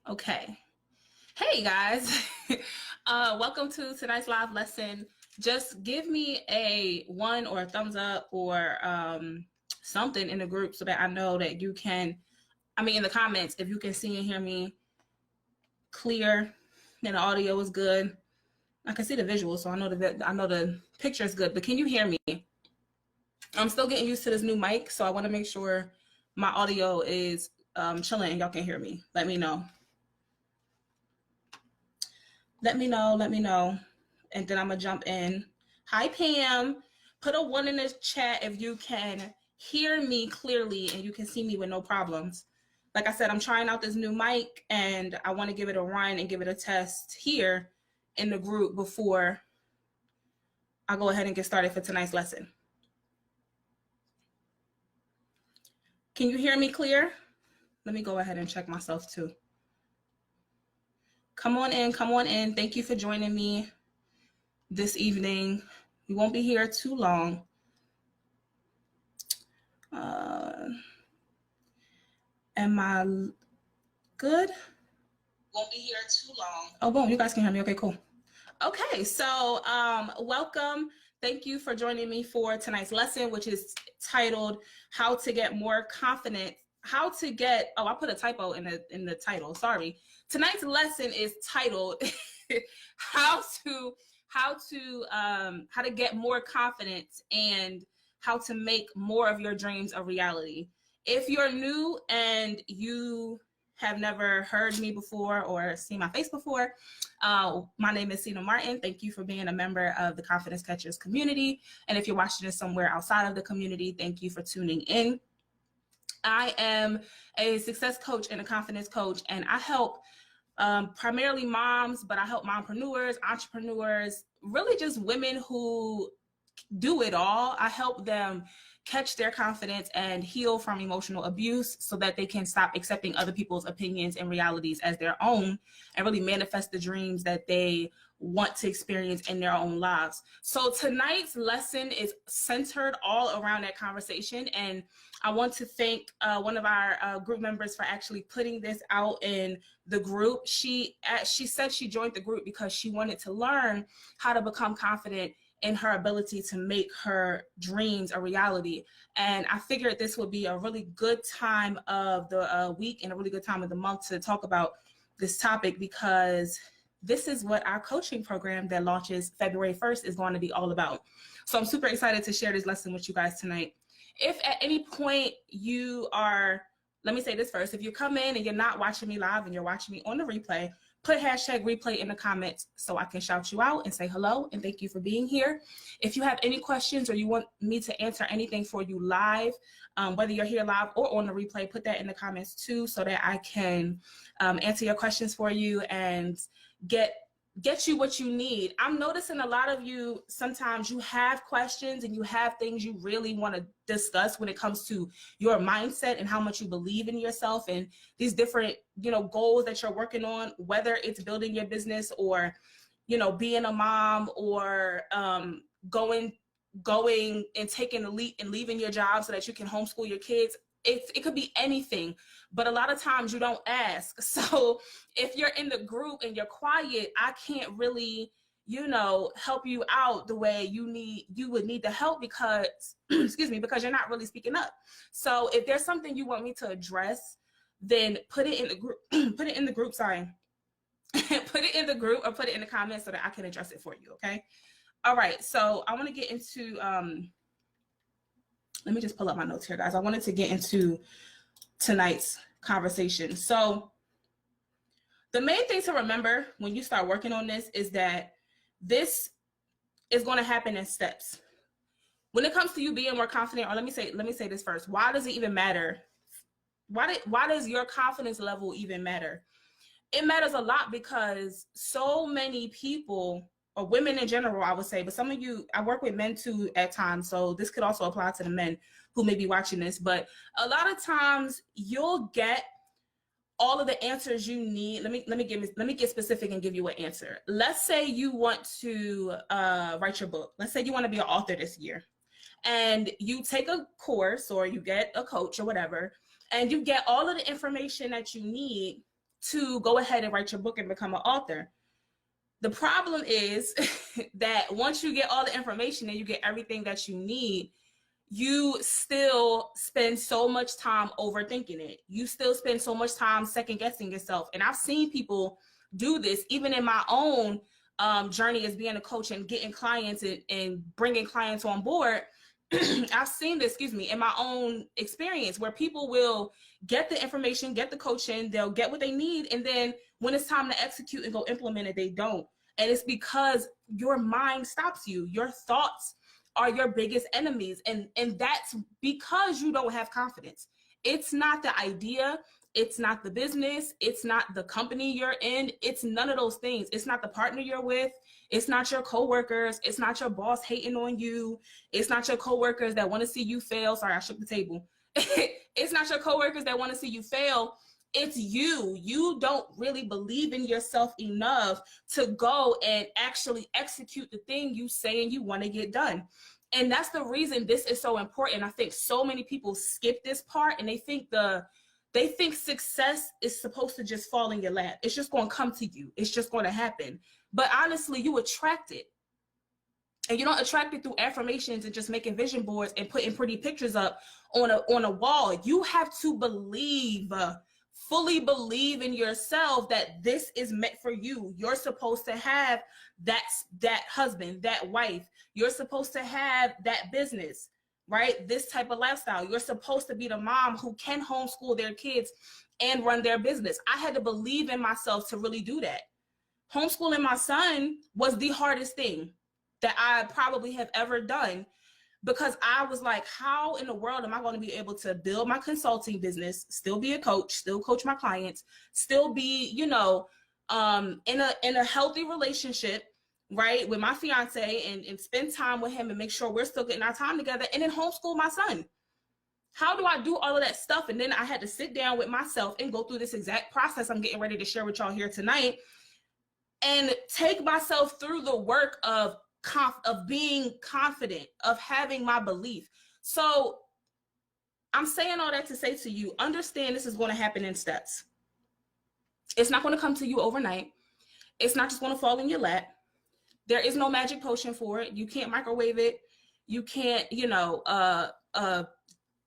Okay. Hey guys. Welcome to tonight's live lesson. Just give me a one or a thumbs up or something in the group so that I know that you can, in the comments, if you can see and hear me clear and the audio is good. I can see the visual, so I know the picture is good, but can you hear me? I'm still getting used to this new mic, so I want to make sure my audio is chilling and y'all can hear me. Let me know. Let me know. And then I'm gonna jump in. Hi, Pam. Put a one in the chat if you can hear me clearly and you can see me with no problems. Like I said, I'm trying out this new mic and I want to give it a run and give it a test here in the group before I go ahead and get started for tonight's lesson. Can you hear me clear? Let me go ahead and check myself too. Come on in. Thank you for joining me this evening. We won't be here too long. Am I good? Won't be here too long. Oh, boom, you guys can hear me. Okay, cool. Okay, so welcome. Thank you for joining me for tonight's lesson, which is titled How to Get More Confident. I put a typo in the title. Sorry. Tonight's lesson is titled how to get more confidence and how to make more of your dreams a reality. If you're new and you have never heard me before or seen my face before, my name is Sina Martin. Thank you for being a member of the Confidence Catchers community. And if you're watching this somewhere outside of the community, thank you for tuning in. I am a success coach and a confidence coach, and I help primarily moms, but I help mompreneurs, entrepreneurs, really just women who do it all. I help them catch their confidence and heal from emotional abuse so that they can stop accepting other people's opinions and realities as their own and really manifest the dreams that they want to experience in their own lives. So tonight's lesson is centered all around that conversation. And I want to thank one of our group members for actually putting this out in the group. She said she joined the group because she wanted to learn how to become confident in her ability to make her dreams a reality. And I figured this would be a really good time of the week and a really good time of the month to talk about this topic, because this is what our coaching program that launches February 1st is going to be all about. So I'm super excited to share this lesson with you guys tonight. If at any point let me say this first, if you come in and you're not watching me live and you're watching me on the replay, put hashtag replay in the comments so I can shout you out and say hello and thank you for being here. If you have any questions or you want me to answer anything for you live, whether you're here live or on the replay, put that in the comments too so that I can answer your questions for you and get you what you need. I'm noticing a lot of you, sometimes you have questions and you have things you really want to discuss when it comes to your mindset and how much you believe in yourself and these different, goals that you're working on, whether it's building your business or, being a mom or going and taking the leap and leaving your job so that you can homeschool your kids. It could be anything, but a lot of times you don't ask. So if you're in the group and you're quiet, I can't really, help you out the way you would need the help because, because you're not really speaking up. So if there's something you want me to address, then put it in the group, put it in the group, sorry. Put it in the group or put it in the comments so that I can address it for you, okay? All right, so I want to get into, let me just pull up my notes here, guys. I wanted to get into tonight's conversation. So the main thing to remember when you start working on this is that this is going to happen in steps. When it comes to you being more confident, or let me say this first. Why does it even matter? Why does your confidence level even matter? It matters a lot because so many people, or women in general, I would say, but some of you, I work with men too at times, so this could also apply to the men who may be watching this, but a lot of times you'll get all of the answers you need. Let me get specific and give you an answer. Let's say you want to write your book. Let's say you want to be an author this year, and you take a course or you get a coach or whatever, and you get all of the information that you need to go ahead and write your book and become an author. The problem is that once you get all the information and you get everything that you need, you still spend so much time overthinking it. You still spend so much time second guessing yourself. And I've seen people do this even in my own journey as being a coach and getting clients and bringing clients on board. I've seen this, in my own experience, where people will get the information, get the coaching, they'll get what they need. And then when it's time to execute and go implement it, they don't. And it's because your mind stops you. Your thoughts are your biggest enemies. And that's because you don't have confidence. It's not the idea. It's not the business. It's not the company you're in. It's none of those things. It's not the partner you're with. It's not your coworkers. It's not your boss hating on you. It's not your coworkers that want to see you fail. Sorry, I shook the table. It's not your coworkers that want to see you fail. It's you. You don't really believe in yourself enough to go and actually execute the thing you saying you want to get done. And that's the reason this is so important. I think so many people skip this part, and they think success is supposed to just fall in your lap. It's just going to come to you. It's just going to happen. But honestly, you attract it. And you don't attract it through affirmations and just making vision boards and putting pretty pictures up on a wall. You have to believe, fully believe in yourself that this is meant for you. You're supposed to have that husband, that wife. You're supposed to have that business, right? This type of lifestyle. You're supposed to be the mom who can homeschool their kids and run their business. I had to believe in myself to really do that. Homeschooling my son was the hardest thing that I probably have ever done, because I was like, how in the world am I going to be able to build my consulting business, still be a coach, still coach my clients, still be, in a healthy relationship, right, with my fiance, and spend time with him and make sure we're still getting our time together, and then homeschool my son? How do I do all of that stuff? And then I had to sit down with myself and go through this exact process I'm getting ready to share with y'all here tonight, and take myself through the work of being confident, of having my belief. So I'm saying all that to say to you, understand this is going to happen in steps. It's not going to come to you overnight. It's not just going to fall in your lap. There is no magic potion for it. You can't microwave it. You can't,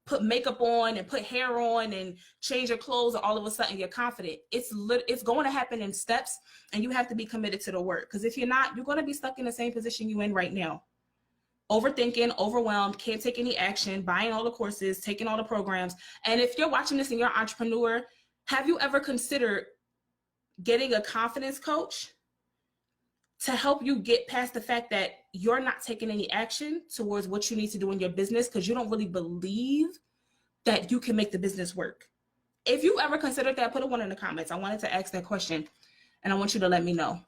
put makeup on and put hair on and change your clothes, and all of a sudden you're confident. It's going to happen in steps, and you have to be committed to the work. Because if you're not, you're going to be stuck in the same position you're in right now. Overthinking, overwhelmed, can't take any action, buying all the courses, taking all the programs. And if you're watching this and you're an entrepreneur, have you ever considered getting a confidence coach to help you get past the fact that you're not taking any action towards what you need to do in your business because you don't really believe that you can make the business work? If you ever considered that, put a 1 in the comments. I wanted to ask that question, and I want you to let me know.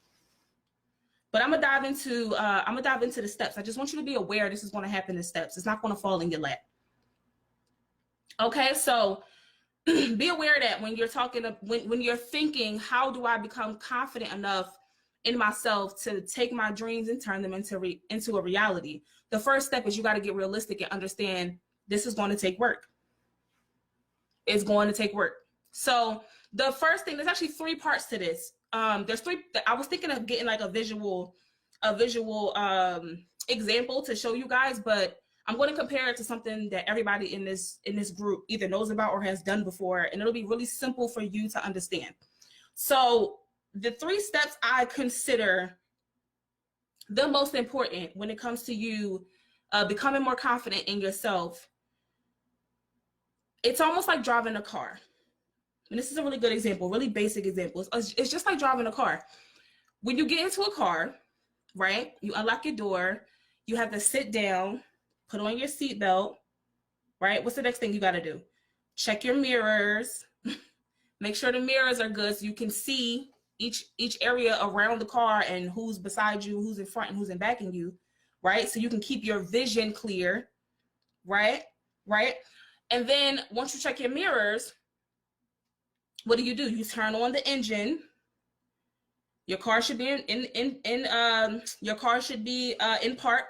But I'm gonna dive into the steps. I just want you to be aware this is going to happen in steps. It's not going to fall in your lap. Okay, so be aware that when you're talking, when you're thinking, how do I become confident enough in myself to take my dreams and turn them into a reality? The first step is you got to get realistic and understand this is going to take work. It's going to take work. So the first thing, there's actually 3 parts to this. There's 3. I was thinking of getting like a visual example to show you guys, but I'm going to compare it to something that everybody in this group either knows about or has done before, and it'll be really simple for you to understand. So the 3 steps I consider the most important when it comes to you becoming more confident in yourself, it's almost like driving a car. And this is a really good example, really basic example. It's just like driving a car. When you get into a car, right, you unlock your door, you have to sit down, put on your seatbelt, right? What's the next thing you got to do? Check your mirrors, make sure the mirrors are good so you can see each area around the car and who's beside you, who's in front and who's in back of you, right? So you can keep your vision clear, right? And then once you check your mirrors, what do? You turn on the engine. Your car should be in park.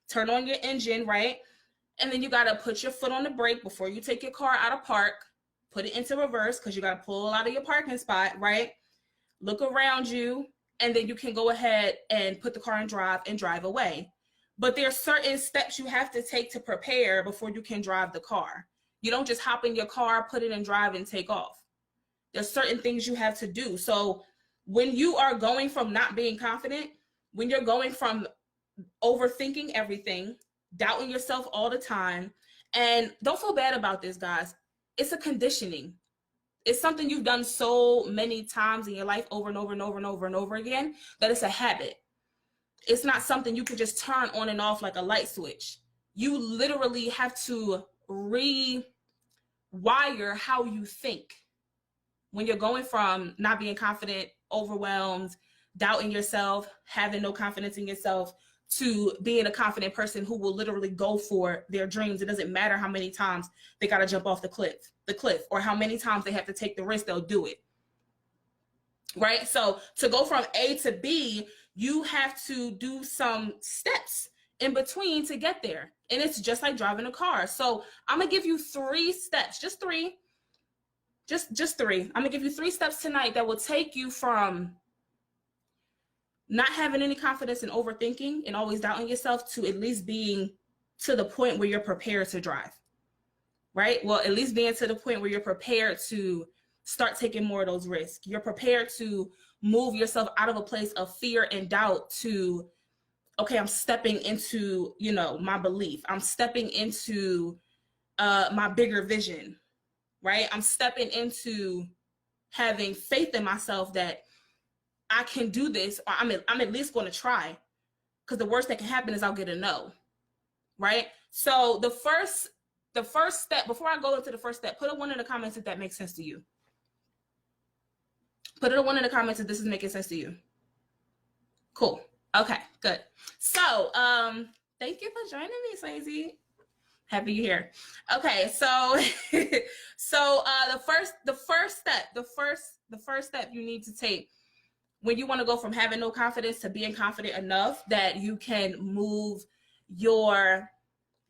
Turn on your engine, right? And then you got to put your foot on the brake before you take your car out of park. put it into reverse because you got to pull out of your parking spot, right? Look around you, and then you can go ahead and put the car in drive and drive away. But there's certain steps you have to take to prepare before you can drive the car. You don't just hop in your car, put it in drive, and take off. There's certain things you have to do. So when you are going from not being confident, when you're going from overthinking everything, doubting yourself all the time, and don't feel bad about this, guys. It's a conditioning. It's something you've done so many times in your life over and over and over and over and over again that it's a habit. It's not something you can just turn on and off like a light switch. You literally have to rewire how you think when you're going from not being confident, overwhelmed, doubting yourself, having no confidence in yourself, to being a confident person who will literally go for their dreams. It doesn't matter how many times they got to jump off the cliff, or how many times they have to take the risk, they'll do it. Right? So to go from A to B, you have to do some steps in between to get there. And it's just like driving a car. So I'm going to give you 3 steps, just 3. Just 3. I'm going to give you 3 steps tonight that will take you from not having any confidence and overthinking and always doubting yourself to at least being to the point where you're prepared to drive, right? Well, at least being to the point where you're prepared to start taking more of those risks. You're prepared to move yourself out of a place of fear and doubt to, okay, I'm stepping into, my belief. I'm stepping into my bigger vision, right? I'm stepping into having faith in myself that I can do this, or I'm at least going to try, because the worst that can happen is I'll get a no, right? So the first step, before I go into the first step, put a 1 in the comments if that makes sense to you. Put a 1 in the comments if this is making sense to you. Cool. Okay, good. So thank you for joining me, Swayze. Happy you're here. Okay, so the first step you need to take when you want to go from having no confidence to being confident enough that you can move your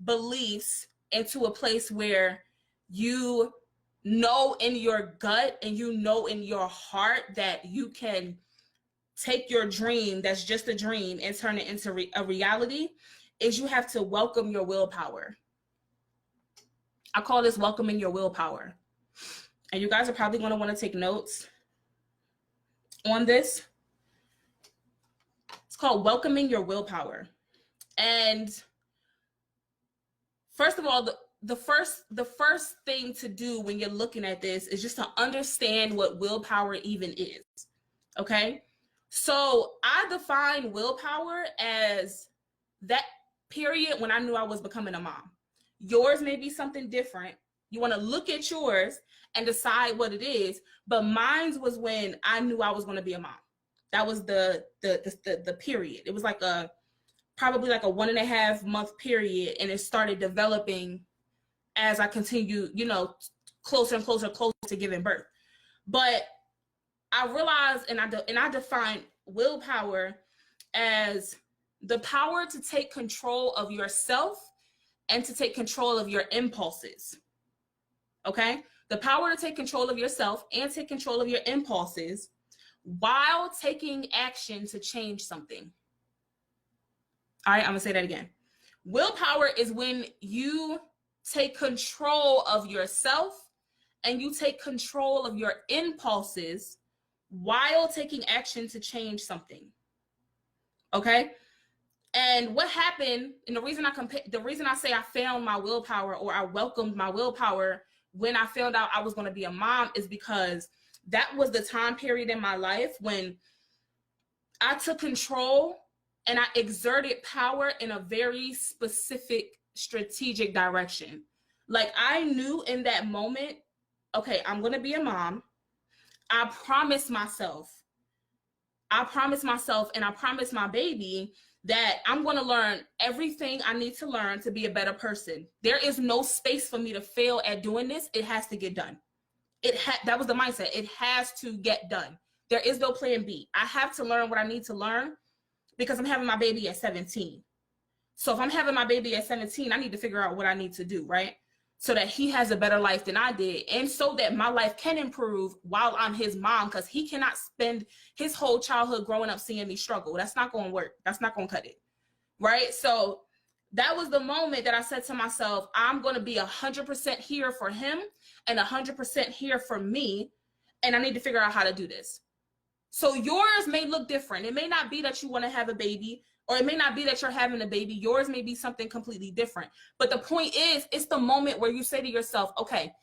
beliefs into a place where you know in your gut and you know in your heart that you can take your dream that's just a dream and turn it into a reality, is you have to welcome your willpower. I call this welcoming your willpower. And you guys are probably going to want to take notes on this. It's called welcoming your willpower. And first of all, the first thing to do when you're looking at this is just to understand what willpower even is. Okay? So I define willpower as that period when I knew I was becoming a mom. Yours may be something different. You want to look at yours and decide what it is. But mine was when I knew I was going to be a mom. That was the period. It was like probably like a 1.5 month period, and it started developing as I continued, closer and closer to giving birth. But I realized, and I define willpower as the power to take control of yourself and to take control of your impulses. Okay? The power to take control of yourself and take control of your impulses while taking action to change something. All right, I'm gonna say that again. Willpower is when you take control of yourself and you take control of your impulses while taking action to change something. Okay? And what happened, and the reason I say I found my willpower, or I welcomed my willpower when I found out I was going to be a mom, is because that was the time period in my life when I took control and I exerted power in a very specific strategic direction. Like, I knew in that moment, okay, I'm going to be a mom. I promised myself and I promised my baby that I'm going to learn everything I need to learn to be a better person. There is no space for me to fail at doing this. It has to get done. That was the mindset. It has to get done. There is no plan B. I have to learn what I need to learn because I'm having my baby at 17. So if I'm having my baby at 17, I need to figure out what I need to do, right? so that he has a better life than I did, and so that my life can improve while I'm his mom, because he cannot spend his whole childhood growing up seeing me struggle. That's not going to work. That's not going to cut it, right? So that was the moment that I said to myself, I'm going to be 100% here for him and 100% here for me, and I need to figure out how to do this. So yours may look different. It may not be that you want to have a baby, or it may not be that you're having a baby. Yours may be something completely different. But the point is, it's the moment where you say to yourself, okay,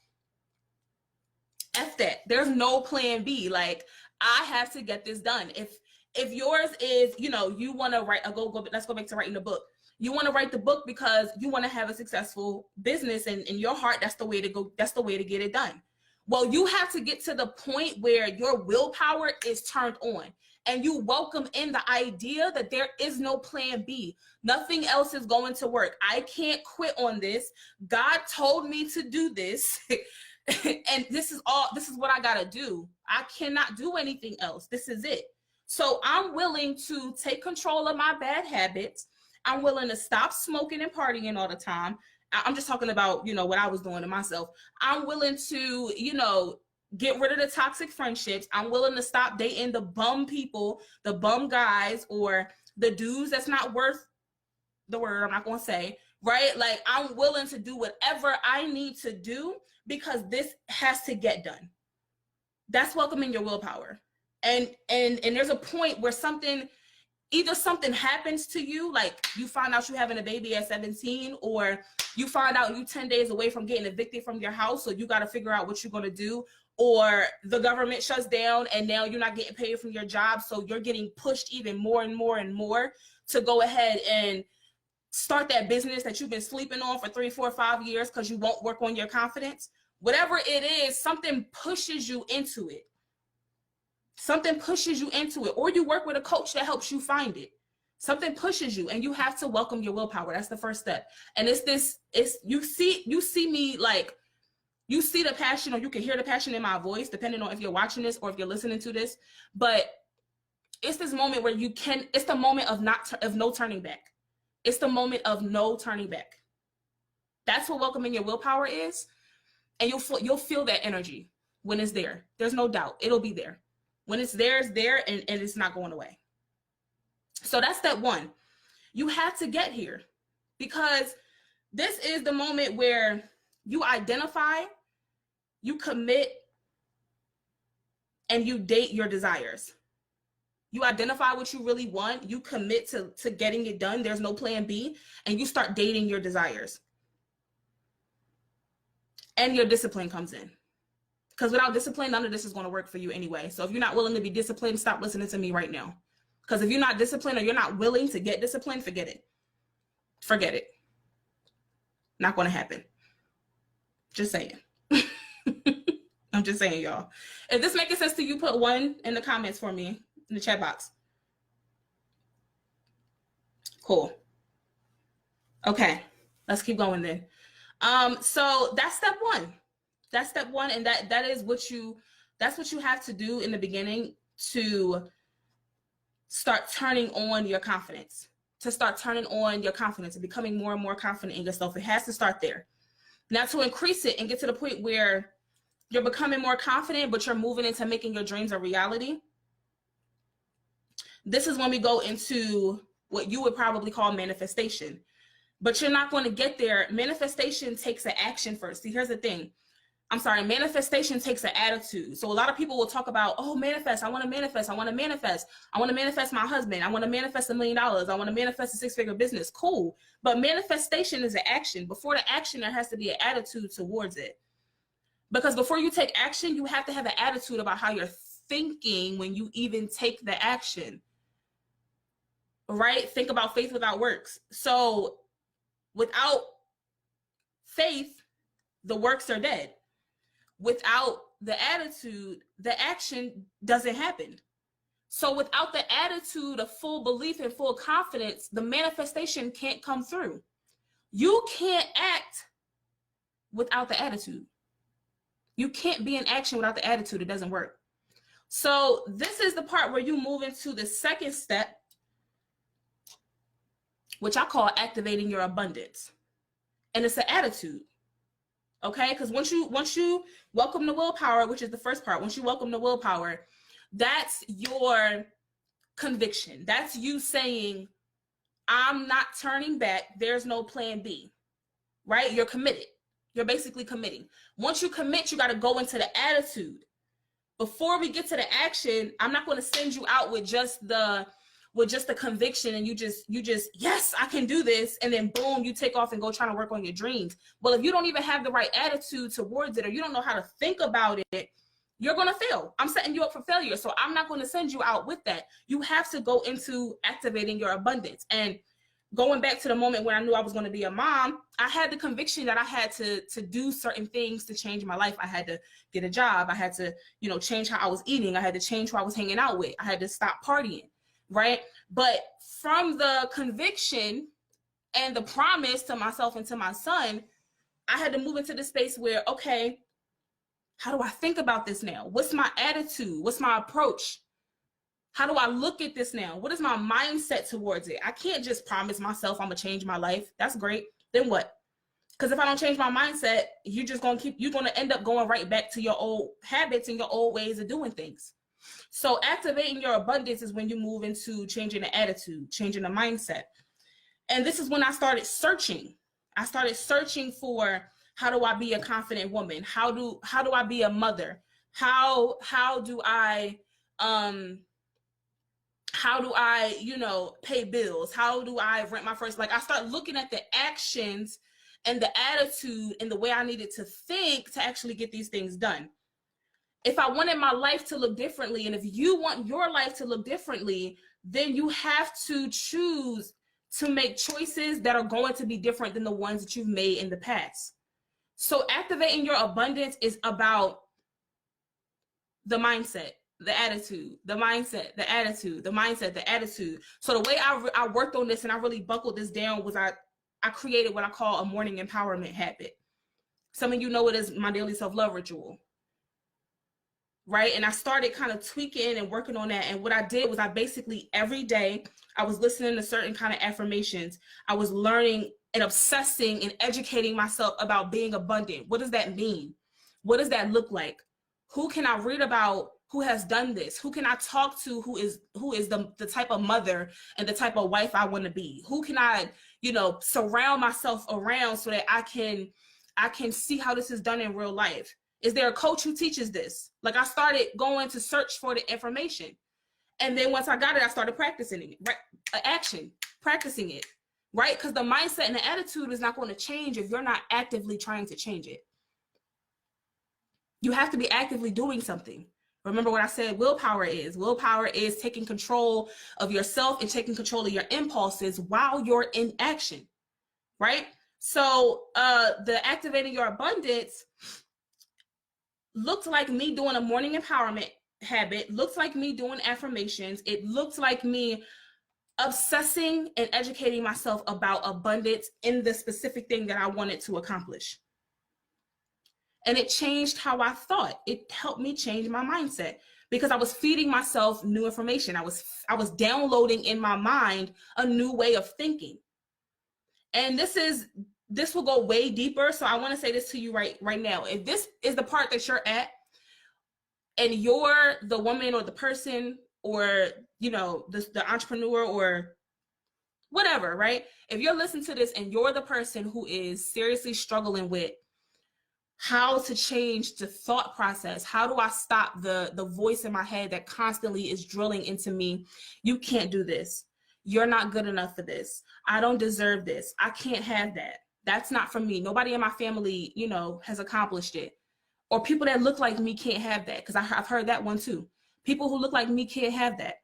F that. There's no plan B. Like, I have to get this done. If yours is, you know, you want to write let's go back to writing the book. You want to write the book because you want to have a successful business, and in your heart, that's the way to go. That's the way to get it done. Well, you have to get to the point where your willpower is turned on and you welcome in the idea that there is no plan B. Nothing else is going to work. I can't quit on this. God told me to do this. And this is what I got to do. I cannot do anything else. This is it. So I'm willing to take control of my bad habits. I'm willing to stop smoking and partying all the time. I'm just talking about, you know, what I was doing to myself. I'm willing to, you know, get rid of the toxic friendships. I'm willing to stop dating the bum people, the bum guys, or the dudes that's not worth the word I'm not going to say, right? Like, I'm willing to do whatever I need to do because this has to get done. That's welcoming your willpower. And there's a point where either something happens to you, like you find out you're having a baby at 17, or you find out you're 10 days away from getting evicted from your house, so you got to figure out what you're going to do, or the government shuts down and now you're not getting paid from your job, so you're getting pushed even more and more and more to go ahead and start that business that you've been sleeping on for 3, 4, 5 years because you won't work on your confidence. Whatever it is, something pushes you into it. Something pushes you into it, or you work with a coach that helps you find it. Something pushes you, and you have to welcome your willpower. That's the first step. And you see me, like, you see the passion, or you can hear the passion in my voice, depending on if you're watching this or if you're listening to this. But it's this moment where it's the moment of no turning back. It's the moment of no turning back. That's what welcoming your willpower is. And you'll feel that energy when it's there. There's no doubt. It'll be there. When it's there, and it's not going away. So that's step one. You have to get here, because this is the moment where you identify, you commit, and you date your desires. You identify what you really want, you commit to getting it done. There's no plan B, and you start dating your desires. And your discipline comes in. Because without discipline, none of this is going to work for you anyway. So if you're not willing to be disciplined, stop listening to me right now. Because if you're not disciplined, or you're not willing to get disciplined, forget it. Forget it. Not going to happen. Just saying. I'm just saying, y'all. If this making sense to you, put 1 in the comments for me in the chat box. Cool. Okay, let's keep going then. So that's step 1. That's step 1, and that's what you have to do in the beginning to start turning on your confidence. To start turning on your confidence and becoming more and more confident in yourself. It has to start there. Now, to increase it and get to the point where you're becoming more confident, but you're moving into making your dreams a reality. This is when we go into what you would probably call manifestation. But you're not going to get there. Manifestation takes an action first. See, here's the thing. Manifestation takes an attitude. So a lot of people will talk about, oh, manifest. I want to manifest. I want to manifest. I want to manifest my husband. I want to manifest $1 million. I want to manifest a 6-figure business. Cool. But manifestation is an action. Before the action, there has to be an attitude towards it. Because before you take action, you have to have an attitude about how you're thinking when you even take the action. Right? Think about faith without works. So without faith, the works are dead. Without the attitude, the action doesn't happen. So without the attitude of full belief and full confidence, the manifestation can't come through. You can't act without the attitude. You can't be in action without the attitude. It doesn't work. So this is the part where you move into the second step, which I call activating your abundance. And it's an attitude. Okay, because once you welcome the willpower, which is the first part, once you welcome the willpower, that's your conviction. That's you saying, I'm not turning back. There's no plan B, right? You're committed. You're basically committing. Once you commit, you got to go into the attitude. Before we get to the action, I'm not going to send you out with just the conviction and you just yes, I can do this, and then boom, you take off and go try to work on your dreams. Well, if you don't even have the right attitude towards it, or you don't know how to think about it, you're going to fail. I'm setting you up for failure. So I'm not going to send you out with that. You have to go into activating your abundance. And going back to the moment when I knew I was going to be a mom, I had the conviction that I had to do certain things to change my life. I had to get a job. I had to, change how I was eating. I had to change who I was hanging out with. I had to stop partying, right? But from the conviction and the promise to myself and to my son, I had to move into the space where, okay, how do I think about this now? What's my attitude? What's my approach? How do I look at this now? What is my mindset towards it? I can't just promise myself I'm gonna change my life. That's great. Then what? Because if I don't change my mindset, you're gonna end up going right back to your old habits and your old ways of doing things. So activating your abundance is when you move into changing the attitude, changing the mindset. And this is when I started searching. I started searching for, how do I be a confident woman? How do I be a mother? How do I pay bills? How do I rent my first? Like, I start looking at the actions and the attitude and the way I needed to think to actually get these things done. If I wanted my life to look differently, and if you want your life to look differently, then you have to choose to make choices that are going to be different than the ones that you've made in the past. So activating your abundance is about the mindset, the attitude, the mindset, the attitude, the mindset, the attitude. So the way I worked on this and I really buckled this down was I created what I call a morning empowerment habit. Some of you know it as my daily self-love ritual, right? And I started kind of tweaking and working on that. And what I did was I basically, every day, I was listening to certain kind of affirmations. I was learning and obsessing and educating myself about being abundant. What does that mean? What does that look like? Who can I read about who has done this? Who can I talk to who is the type of mother and the type of wife I want to be? Who can I, surround myself around so that I can see how this is done in real life? Is there a coach who teaches this? Like, I started going to search for the information. And then once I got it, I started practicing it, right? Practicing it, right? Because the mindset and the attitude is not going to change if you're not actively trying to change it. You have to be actively doing something. Remember what I said willpower is. Willpower is taking control of yourself and taking control of your impulses while you're in action, right? So the activating your abundance looked like me doing a morning empowerment habit, looked like me doing affirmations. It looked like me obsessing and educating myself about abundance in the specific thing that I wanted to accomplish. And it changed how I thought. It helped me change my mindset because I was feeding myself new information. I was downloading in my mind a new way of thinking. And this will go way deeper. So I want to say this to you right now. If this is the part that you're at and you're the woman or the person or, the entrepreneur or whatever, right? If you're listening to this and you're the person who is seriously struggling with how to change the thought process, how do I stop the voice in my head that constantly is drilling into me, you can't do this. You're not good enough for this. I don't deserve this. I can't have that. That's not for me. Nobody in my family, has accomplished it. Or people that look like me can't have that, because I've heard that one too. People who look like me can't have that.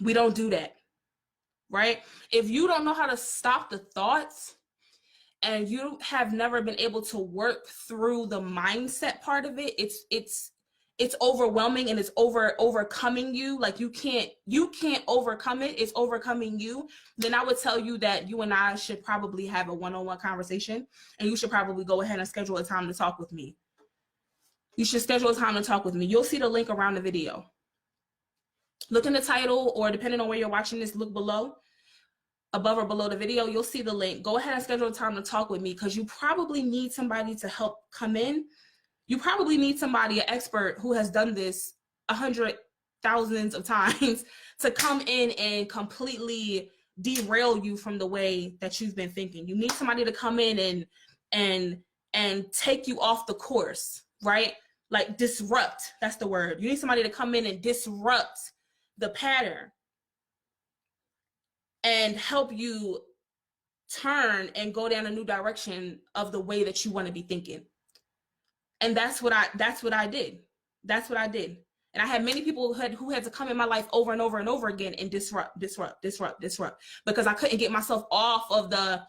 We don't do that, right? If you don't know how to stop the thoughts and you have never been able to work through the mindset part of it, it's overwhelming and it's overcoming you. Like you can't overcome it. It's overcoming you. Then I would tell you that you and I should probably have a one-on-one conversation, and you should probably go ahead and schedule a time to talk with me. You should schedule a time to talk with me. You'll see the link around the video. Look in the title, or depending on where you're watching this, look below. above or below the video, you'll see the link. Go ahead and schedule a time to talk with me, because you probably need somebody to help come in. You probably need somebody, an expert who has done this 100,000s of times, to come in and completely derail you from the way that you've been thinking. You need somebody to come in and take you off the course, right? Like disrupt, that's the word. You need somebody to come in and disrupt the pattern and help you turn and go down a new direction of the way that you want to be thinking. And that's what I did. That's what I did. And I had many people who had to come in my life over and over and over again and disrupt, because I couldn't get myself off of the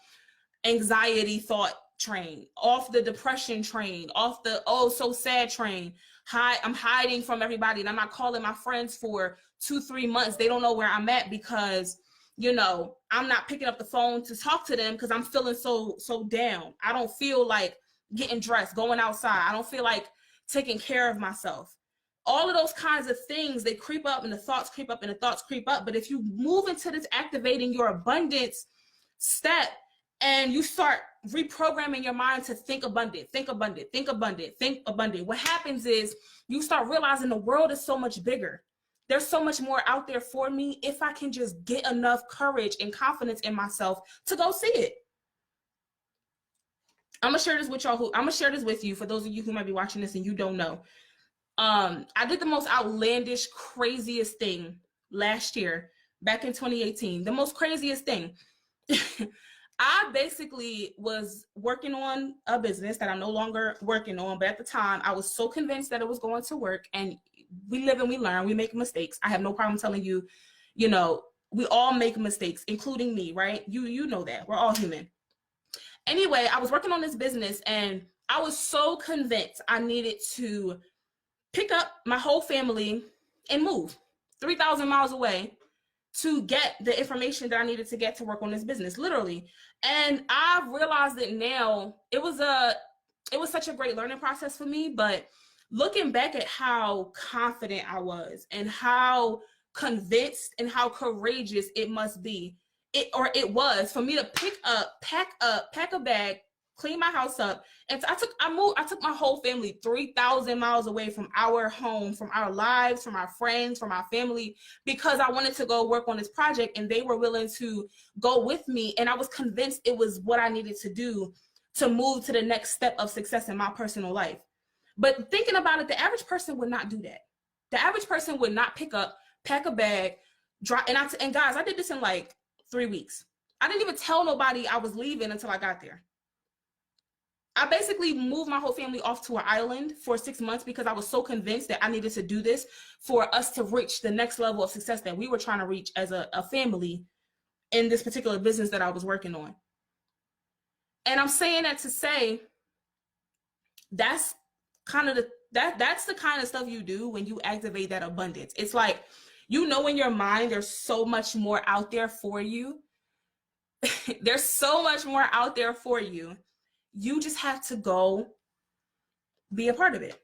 anxiety thought train, off the depression train, off the oh so sad train. I'm hiding from everybody, and I'm not calling my friends for 2-3 months. They don't know where I'm at, because I'm not picking up the phone to talk to them because I'm feeling so down. I don't feel like getting dressed, going outside. I don't feel like taking care of myself. All of those kinds of things, they creep up, and the thoughts creep up, and the thoughts creep up. But if you move into this activating your abundance step, and you start reprogramming your mind to think abundant, think abundant, think abundant, think abundant, what happens is you start realizing the world is so much bigger. There's so much more out there for me if I can just get enough courage and confidence in myself to go see it. I'm gonna share this with y'all. I'm gonna share this with you, for those of you who might be watching this and you don't know. I did the most outlandish, craziest thing last year, back in 2018. The most craziest thing. I basically was working on a business that I'm no longer working on, but at the time I was so convinced that it was going to work. And we live and we learn, we make mistakes. I have no problem telling you, we all make mistakes, including me, right? You know that, we're all human. Anyway, I was working on this business, and I was so convinced I needed to pick up my whole family and move 3,000 miles away to get the information that I needed to get to work on this business, literally. And I realized that now it was such a great learning process for me. But looking back at how confident I was, and how convinced and how courageous it must be, it was for me to pack a bag, clean my house up, and I took my whole family 3,000 miles away from our home, from our lives, from our friends, from our family, because I wanted to go work on this project, and they were willing to go with me. And I was convinced it was what I needed to do to move to the next step of success in my personal life. But thinking about it, the average person would not do that. The average person would not pick up, pack a bag, drive. And guys, I did this in like 3 weeks. I didn't even tell nobody I was leaving until I got there. I basically moved my whole family off to an island for 6 months, because I was so convinced that I needed to do this for us to reach the next level of success that we were trying to reach as a family in this particular business that I was working on. And I'm saying that to say, that's that's the kind of stuff you do when you activate that abundance. It's like, in your mind, there's so much more out there for you. There's so much more out there for you. You just have to go be a part of it.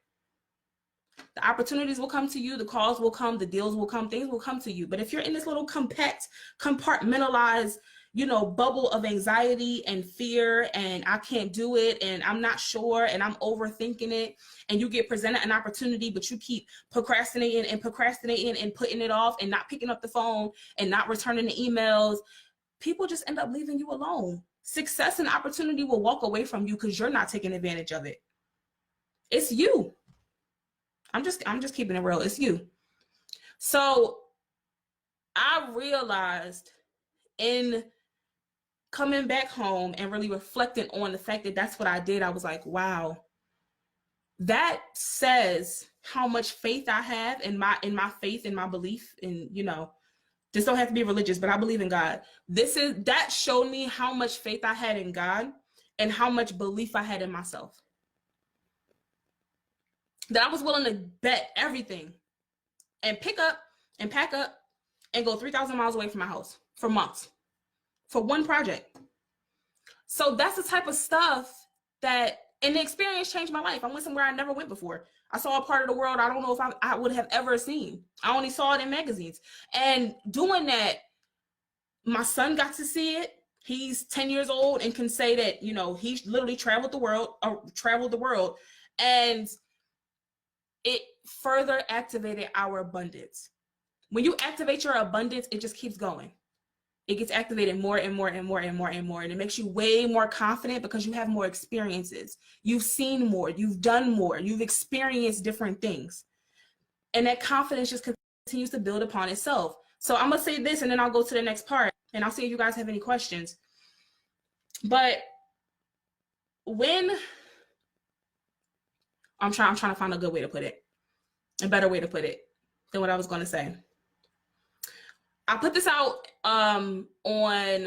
The opportunities will come to you, the calls will come, the deals will come, things will come to you. But if you're in this little compact, compartmentalized, bubble of anxiety and fear, and I can't do it, and I'm not sure, and I'm overthinking it, and you get presented an opportunity, but you keep procrastinating and putting it off, and not picking up the phone, and not returning the emails, people just end up leaving you alone. Success and opportunity will walk away from you because you're not taking advantage of it. It's you. I'm just keeping it real. It's you. So I realized, in coming back home and really reflecting on the fact that that's what I did, I was like, wow, that says how much faith I have in my faith, in my belief, in, just don't have to be religious, but I believe in God. That showed me how much faith I had in God and how much belief I had in myself. That I was willing to bet everything and pick up and pack up and go 3,000 miles away from my house for months for one project. So that's the type of stuff and the experience changed my life. I went somewhere I never went before. I saw a part of the world I don't know if I would have ever seen. I only saw it in magazines. And doing that My son got to see it. He's 10 years old and can say that, you know, he literally traveled the world, and it further activated our abundance. When you activate your abundance, it just keeps going. It gets activated more and more and more and more and more. And it makes you way more confident because you have more experiences. You've seen more, you've done more, you've experienced different things. And that confidence just continues to build upon itself. So I'm gonna say this and then I'll go to the next part and I'll see if you guys have any questions. But when I'm trying to find a good way to put it, a better way to put it than what I was gonna say. I put this out on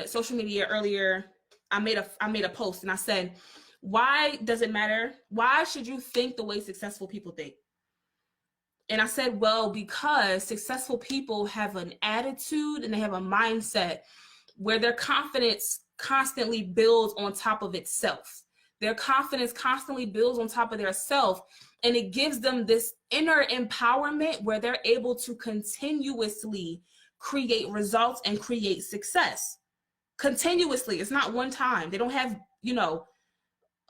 social media earlier. I made a post and I said, why does it matter? Why should you think the way successful people think? And I said, well, because successful people have an attitude and they have a mindset where their confidence constantly builds on top of itself. Their confidence constantly builds on top of their self, and it gives them this inner empowerment where they're able to continuously create results and create success. Continuously. It's not one time. They don't have, you know,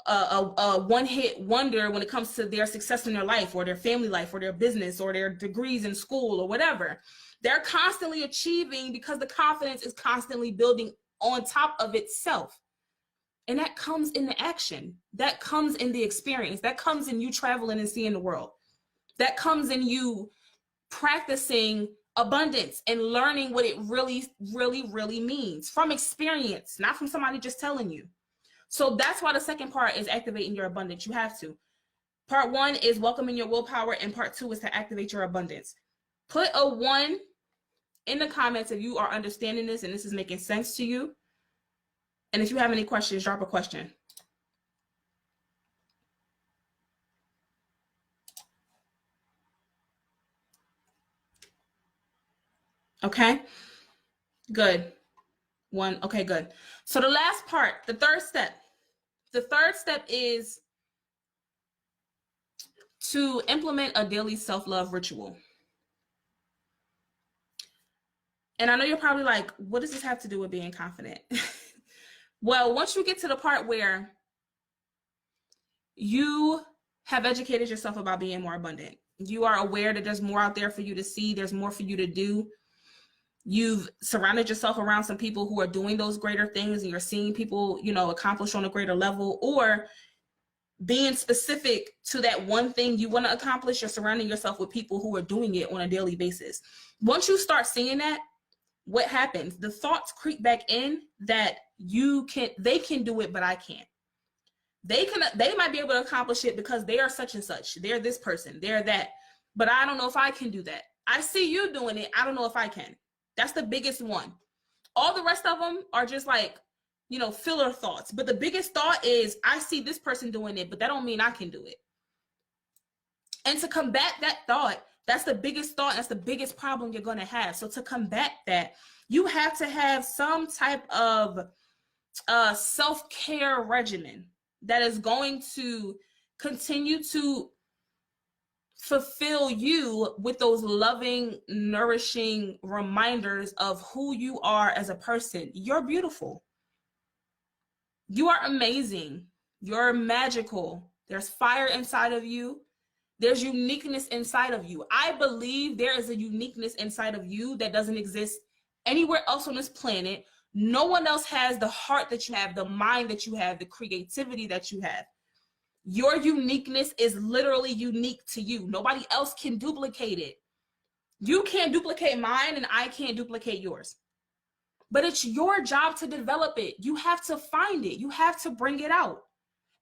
a one-hit wonder when it comes to their success in their life or their family life or their business or their degrees in school or whatever. They're constantly achieving because the confidence is constantly building on top of itself. And that comes in the action. That comes in the experience. That comes in you traveling and seeing the world. That comes in you practicing abundance and learning what it really, really, really means from experience, not from somebody just telling you. So that's why the second part is activating your abundance. You have to. Part 1 is welcoming your willpower, and part 2 is to activate your abundance. Put a 1 in the comments if you are understanding this and this is making sense to you. And if you have any questions, drop a question. Okay, good. 1, okay, good. So the last part, the third step is to implement a daily self-love ritual. And I know you're probably like, what does this have to do with being confident? Well, once you get to the part where you have educated yourself about being more abundant, you are aware that there's more out there for you to see, there's more for you to do. You've surrounded yourself around some people who are doing those greater things, and you're seeing people, you know, accomplish on a greater level, or being specific to that one thing you want to accomplish. You're surrounding yourself with people who are doing it on a daily basis. Once you start seeing that, what happens? The thoughts creep back in that they can do it, but I can't. They might be able to accomplish it because they are such and such. They're this person, they're that, but I don't know if I can do that. I see you doing it. I don't know if I can. That's the biggest one. All the rest of them are just like, you know, filler thoughts. But the biggest thought is, I see this person doing it, but that don't mean I can do it. And to combat that thought, that's the biggest thought. That's the biggest problem you're going to have. So to combat that, you have to have some type of self-care regimen that is going to continue to fulfill you with those loving, nourishing reminders of who you are as a person. You're beautiful. You are amazing. You're magical. There's fire inside of you. There's uniqueness inside of you. I believe there is a uniqueness inside of you that doesn't exist anywhere else on this planet. No one else has the heart that you have, the mind that you have, the creativity that you have. Your uniqueness is literally unique to you. Nobody else can duplicate it. You can't duplicate mine, and I can't duplicate yours. But it's your job to develop it. You have to find it. You have to bring it out.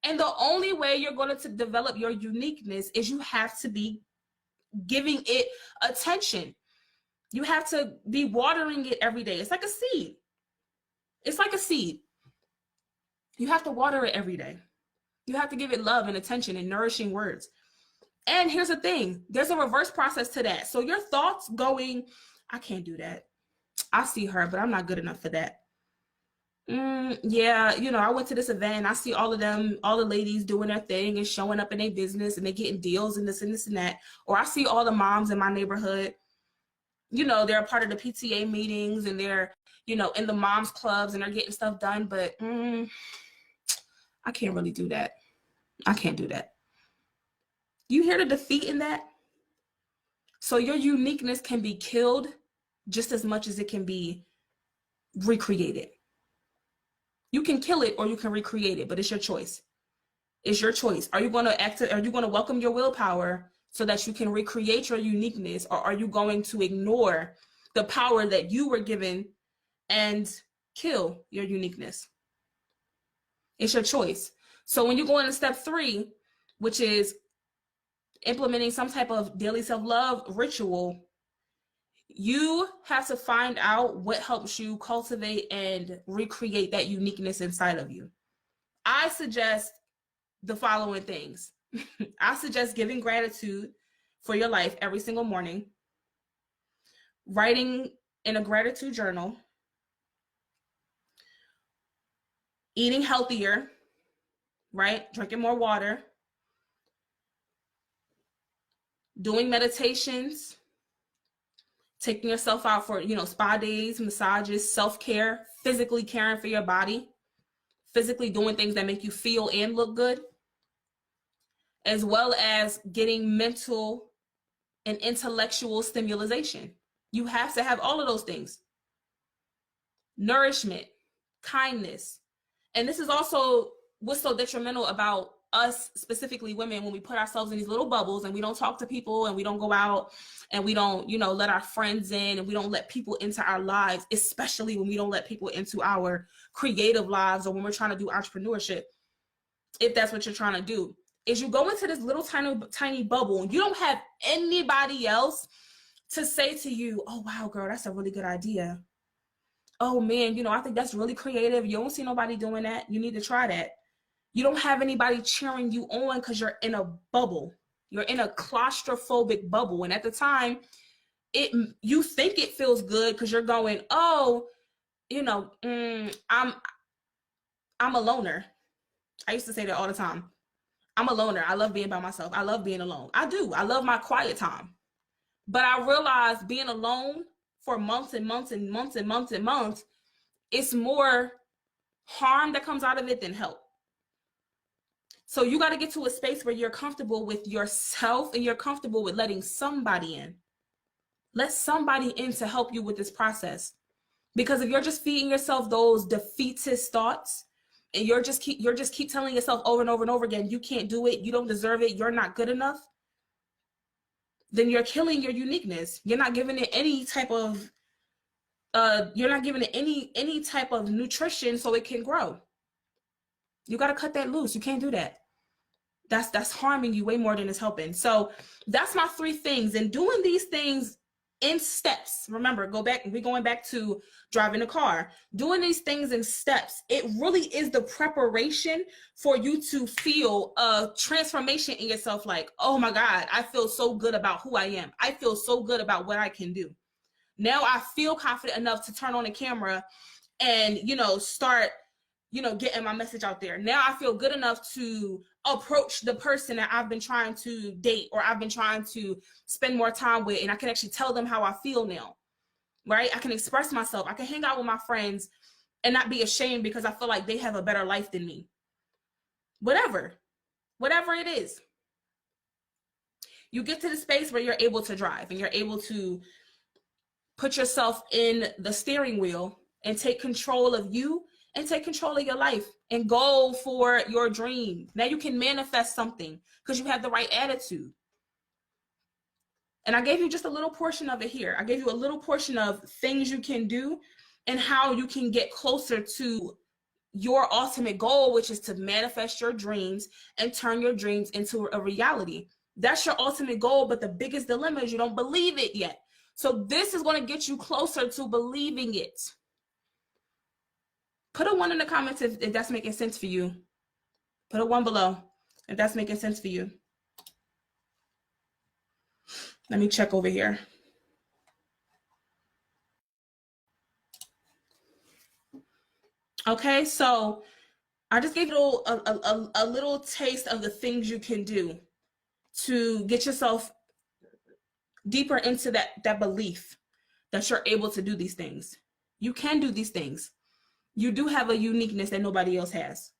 And the only way you're going to develop your uniqueness is you have to be giving it attention. You have to be watering it every day. It's like a seed. It's like a seed. You have to water it every day. You have to give it love and attention and nourishing words. And here's the thing. There's a reverse process to that. So your thoughts going, I can't do that. I see her, but I'm not good enough for that. Yeah, you know, I went to this event and I see all of them, all the ladies doing their thing and showing up in their business and they getting deals and this and this and that. Or I see all the moms in my neighborhood, you know, they're a part of the PTA meetings and they're, you know, in the moms clubs and they're getting stuff done, but I can't really do that. I can't do that. You hear the defeat in that? So your uniqueness can be killed just as much as it can be recreated. You can kill it or you can recreate it, but it's your choice. It's your choice. Are you going to act? Are you going to welcome your willpower so that you can recreate your uniqueness, or are you going to ignore the power that you were given and kill your uniqueness? It's your choice. So when you go into step 3, which is implementing some type of daily self-love ritual, you have to find out what helps you cultivate and recreate that uniqueness inside of you. I suggest the following things. I suggest giving gratitude for your life every single morning, writing in a gratitude journal, eating healthier, right? Drinking more water, doing meditations, taking yourself out for, you know, spa days, massages, self-care, physically caring for your body, physically doing things that make you feel and look good, as well as getting mental and intellectual stimulation. You have to have all of those things. Nourishment, kindness. And this is also what's so detrimental about us, specifically women, when we put ourselves in these little bubbles and we don't talk to people and we don't go out and we don't, you know, let our friends in and we don't let people into our lives, especially when we don't let people into our creative lives or when we're trying to do entrepreneurship, if that's what you're trying to do, is you go into this little tiny bubble and you don't have anybody else to say to you, oh, wow, girl, that's a really good idea. Oh, man, you know, I think that's really creative. You don't see nobody doing that. You need to try that. You don't have anybody cheering you on because you're in a bubble. You're in a claustrophobic bubble. And at the time, you think it feels good because you're going, oh, you know, I'm a loner. I used to say that all the time. I'm a loner. I love being by myself. I love being alone. I do. I love my quiet time. But I realized being alone for months and months and months and months and months, it's more harm that comes out of it than help. So you got to get to a space where you're comfortable with yourself and you're comfortable with letting somebody in. Let somebody in to help you with this process. Because if you're just feeding yourself those defeatist thoughts and you're just keep telling yourself over and over and over again, you can't do it, you don't deserve it, you're not good enough, then you're killing your uniqueness. You're not giving it any type of any type of nutrition so it can grow. You got to cut that loose. You can't do that. That's harming you way more than it's helping. So that's my 3 things. And doing these things in steps. Remember, we're going back to driving a car. Doing these things in steps. It really is the preparation for you to feel a transformation in yourself. Like, oh my God, I feel so good about who I am. I feel so good about what I can do. Now I feel confident enough to turn on a camera and, you know, start, you know, getting my message out there. Now I feel good enough to approach the person that I've been trying to date or I've been trying to spend more time with, and I can actually tell them how I feel now, right? I can express myself. I can hang out with my friends and not be ashamed because I feel like they have a better life than me. Whatever it is. You get to the space where you're able to drive and you're able to put yourself in the steering wheel and take control of you and take control of your life and go for your dream. Now you can manifest something because you have the right attitude. And I gave you just a little portion of it here. I gave you a little portion of things you can do and how you can get closer to your ultimate goal, which is to manifest your dreams and turn your dreams into a reality. That's your ultimate goal, but the biggest dilemma is you don't believe it yet. So this is going to get you closer to believing it. Put a 1 in the comments if that's making sense for you. Put a 1 below if that's making sense for you. Let me check over here. Okay, so I just gave you a little taste of the things you can do to get yourself deeper into that belief that you're able to do these things. You can do these things. You do have a uniqueness that nobody else has.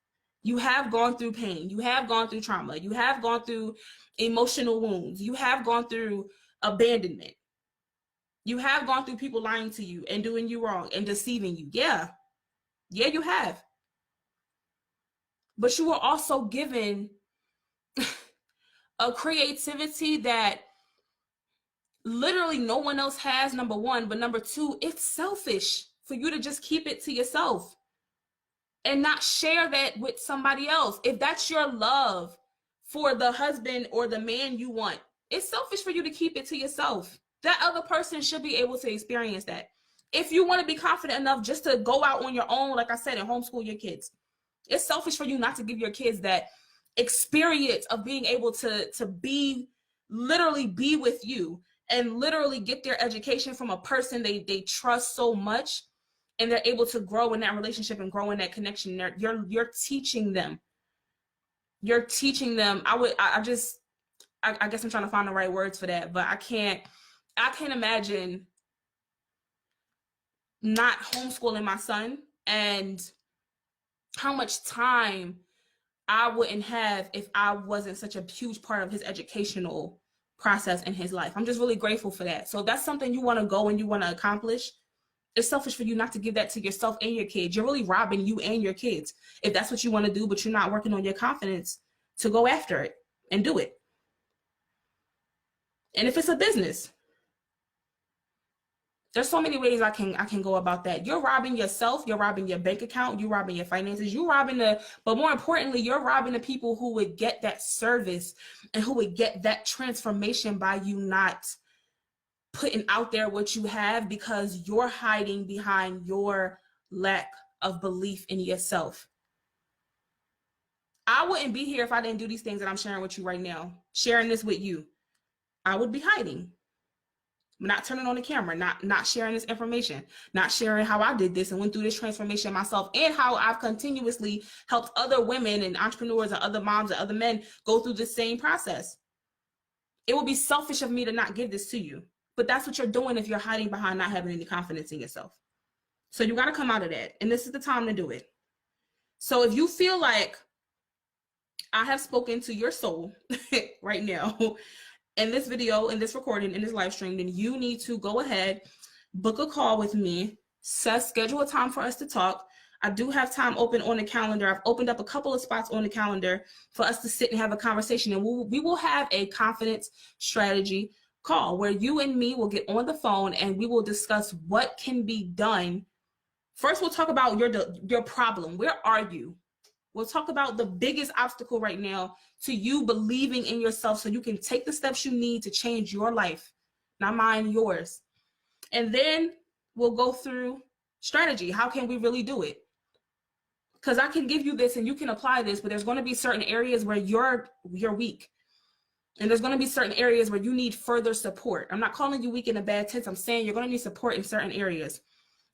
You have gone through pain. You have gone through trauma. You have gone through emotional wounds. You have gone through abandonment. You have gone through people lying to you and doing you wrong and deceiving you. Yeah. Yeah, you have. But you were also given a creativity that literally no one else has, number one. But number two, it's selfish for you to just keep it to yourself and not share that with somebody else. If that's your love for the husband or the man you want, it's selfish for you to keep it to yourself. That other person should be able to experience that. If you want to be confident enough just to go out on your own, like I said, and homeschool your kids, it's selfish for you not to give your kids that experience of being able to be, literally be with you and literally get their education from a person they trust so much, and they're able to grow in that relationship and grow in that connection. You're teaching them. You're teaching them. I guess I'm trying to find the right words for that, but I can't imagine not homeschooling my son and how much time I wouldn't have if I wasn't such a huge part of his educational process in his life. I'm just really grateful for that. So if that's something you want to go and you want to accomplish, it's selfish for you not to give that to yourself and your kids. You're really robbing you and your kids if that's what you want to do, but you're not working on your confidence to go after it and do it. And if it's a business, there's so many ways I can go about that. You're robbing yourself. You're robbing your bank account. You're robbing your finances. You're robbing but more importantly, you're robbing the people who would get that service and who would get that transformation by you not putting out there what you have, because you're hiding behind your lack of belief in yourself. I wouldn't be here if I didn't do these things that I'm sharing with you right now. Sharing this with you, I would be hiding. Not turning on the camera, not sharing this information, not sharing how I did this and went through this transformation myself, and how I've continuously helped other women and entrepreneurs and other moms and other men go through the same process. It would be selfish of me to not give this to you, but that's what you're doing if you're hiding behind not having any confidence in yourself. So you got to come out of that, and this is the time to do it. So if you feel like I have spoken to your soul right now, in this video, in this recording, in this live stream, then you need to go ahead, book a call with me, schedule a time for us to talk. I do have time open on the calendar. I've opened up a couple of spots on the calendar for us to sit and have a conversation. And we will have a confidence strategy call where you and me will get on the phone and we will discuss what can be done. First, we'll talk about your problem. Where are you? We'll talk about the biggest obstacle right now to you believing in yourself so you can take the steps you need to change your life, not mine, yours. And then we'll go through strategy. How can we really do it? Because I can give you this and you can apply this, but there's going to be certain areas where you're weak. And there's going to be certain areas where you need further support. I'm not calling you weak in a bad sense. I'm saying you're going to need support in certain areas.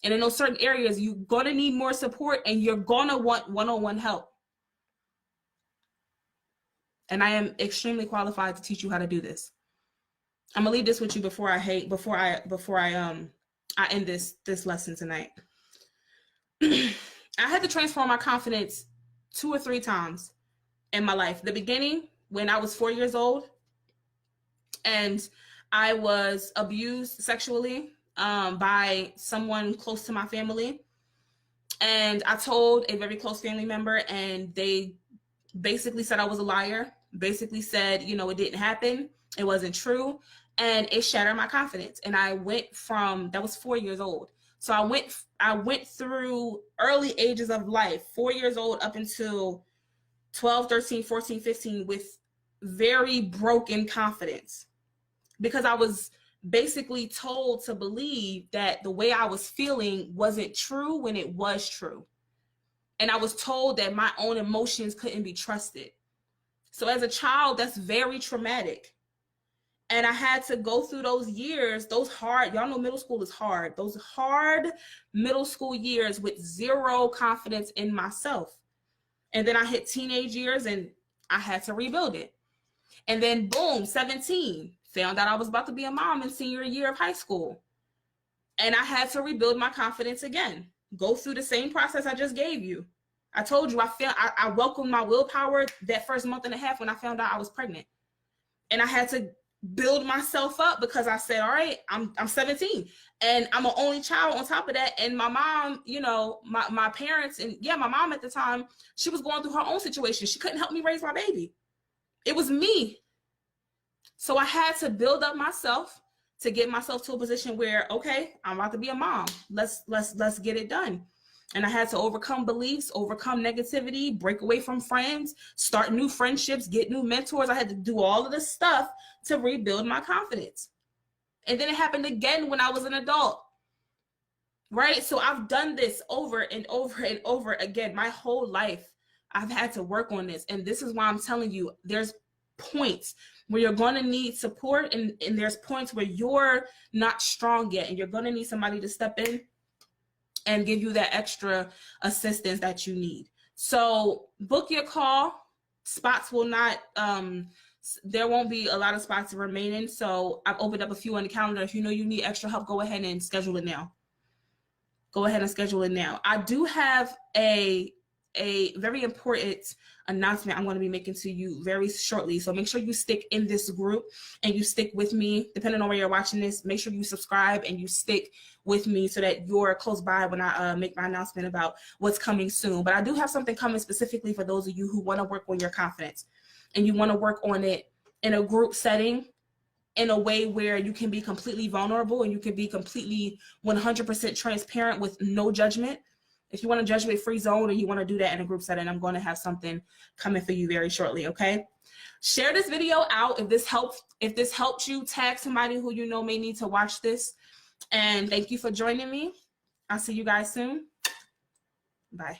And in those certain areas, you're going to need more support and you're going to want one-on-one help. And I am extremely qualified to teach you how to do this. I'm gonna leave this with you before I end this lesson tonight. I had to transform my confidence 2 or 3 times in my life. The beginning, when I was 4 years old, and I was abused sexually by someone close to my family, and I told a very close family member, and they basically said I was a liar, basically said, it didn't happen, it wasn't true, and it shattered my confidence. And I went from, that was 4 years old. So I went through early ages of life, 4 years old up until 12, 13, 14, 15, with very broken confidence, because I was basically told to believe that the way I was feeling wasn't true when it was true. And I was told that my own emotions couldn't be trusted. So as a child, that's very traumatic. And I had to go through those years, those hard, y'all know middle school is hard, those hard middle school years with zero confidence in myself. And then I hit teenage years and I had to rebuild it. And then boom, 17, found out I was about to be a mom in senior year of high school. And I had to rebuild my confidence again. Go through the same process I just gave you. I told you I welcomed my willpower that first month and a half when I found out I was pregnant. And I had to build myself up because I said, all right, I'm 17 and I'm an only child on top of that. And my mom, you know, my parents and my mom at the time, she was going through her own situation. She couldn't help me raise my baby. It was me. So I had to build up myself to get myself to a position where, okay, I'm about to be a mom. Let's get it done. And I had to overcome beliefs, overcome negativity, break away from friends, start new friendships, get new mentors. I had to do all of this stuff to rebuild my confidence. And then it happened again when I was an adult, right? So I've done this over and over and over again. My whole life, I've had to work on this. And this is why I'm telling you, there's points where you're going to need support, and there's points where you're not strong yet, and you're going to need somebody to step in and give you that extra assistance that you need. So book your call. Spots will not, there won't be a lot of spots remaining. So I've opened up a few on the calendar. If you know you need extra help, go ahead and schedule it now. Go ahead and schedule it now. I do have a very important announcement I'm going to be making to you very shortly. So make sure you stick in this group and you stick with me. Depending on where you're watching this, make sure you subscribe and you stick with me so that you're close by when I make my announcement about what's coming soon. But I do have something coming specifically for those of you who want to work on your confidence and you want to work on it in a group setting, in a way where you can be completely vulnerable and you can be completely 100% transparent with no judgment. If you want a judgment-free zone and you want to do that in a group setting, I'm going to have something coming for you very shortly, okay? Share this video out if this helps you. Tag somebody who you know may need to watch this. And thank you for joining me. I'll see you guys soon. Bye.